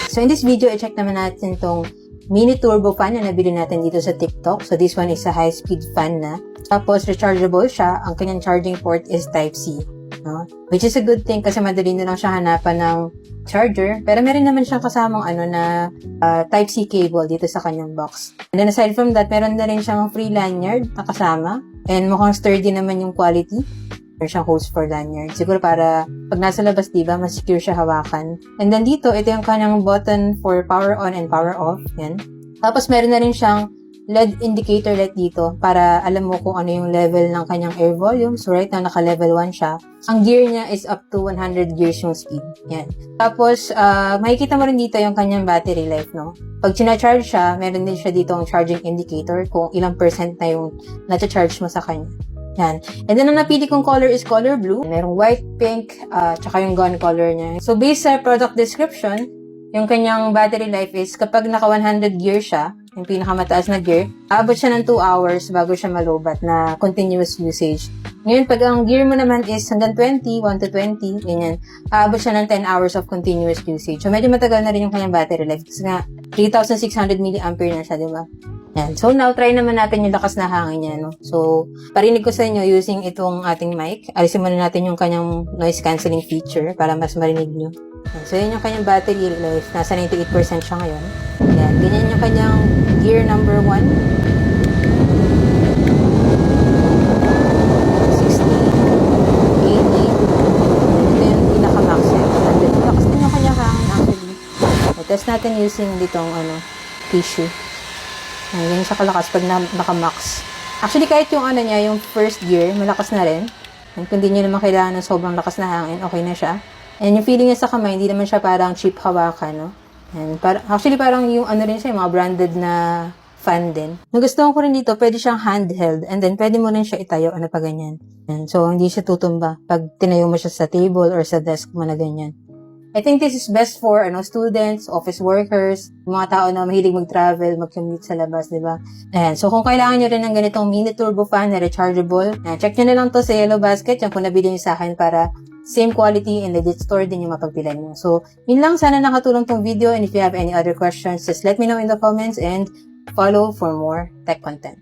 So in this video, i-check naman natin tong mini turbo fan na nabili natin dito sa TikTok. So this one is a high-speed fan na. Tapos rechargeable siya. Ang kanyang charging port is Type-C. No? Which is a good thing kasi madali na lang siya hanapan ng charger. Pero meron naman siyang kasamang Type-C cable dito sa kanyang box. And then aside from that, meron na rin siyang free lanyard na kasama. And mukhang sturdy naman yung quality. Meron siyang hose for lanyard. Siguro para pag nasa labas, diba, mas secure siya hawakan. And then dito, ito yung kanyang button for power on and power off. Yan. Tapos meron na rin siyang LED indicator light dito para alam mo kung ano yung level ng kanyang air volume. So right now, naka-level 1 siya. Ang gear niya is up to 100 gears yung speed. Yan. Tapos, makikita mo rin dito yung kanyang battery life, no? Pag charge siya, meron din siya dito ang charging indicator kung ilang percent na yung na-charge mo sa kanya. Yan. And then, ang napili kong color is color blue. Merong white, pink, tsaka yung gun color niya. So, based sa product description, yung kanyang battery life is kapag naka 100 gear siya, yung pinakamataas na gear, aabot siya ng 2 hours bago siya malobat na continuous usage. Ngayon, pag ang gear mo naman is hanggang 20, 1 to 20, ganyan, aabot siya ng 10 hours of continuous usage. So, medyo matagal na rin yung kanyang battery life. Kasi nga, 3,600 mAh na siya, di ba? Yan. So, now, try naman natin yung lakas na hangin niya, no? So, parinig ko sa inyo using itong ating mic. Alisin muna natin yung kanyang noise cancelling feature para mas marinig nyo. Yan. So, yun yung kanyang battery life. Nasa 98% siya ngayon. Yan. Ganyan yung kanyang gear number 1. 60. 80. Then, pinaka-max yan. Lakas din yung kanyang hangin actually. So, test natin using ditong tissue. Ganyan siya kalakas pag naka-max. Actually, kahit yung niya, yung first gear, malakas na rin. And kung di nyo naman kailangan ng sobrang lakas na hangin, okay na siya. And yung feeling niya sa kamay, hindi naman siya parang cheap hawakan, no? And actually, parang yung rin siya, yung mga branded na fan din. Nagustuhan ko rin dito, pwede siyang handheld. And then, pwede mo rin siya itayo, pa ganyan. And so, hindi siya tutumba pag tinayo mo siya sa table or sa desk mo na ganyan. I think this is best for students, office workers, mga tao na mahilig mag-travel, mag-commute sa labas, di ba? Ayan. So, kung kailangan nyo rin ng ganitong mini turbo fan na rechargeable, check nyo na lang to sa Yellow Basket. Yan po nabili nyo sa akin para same quality and legit store din yung mapagbilan nyo. So, yun lang. Sana nakatulong tong video. And if you have any other questions, just let me know in the comments and follow for more tech content.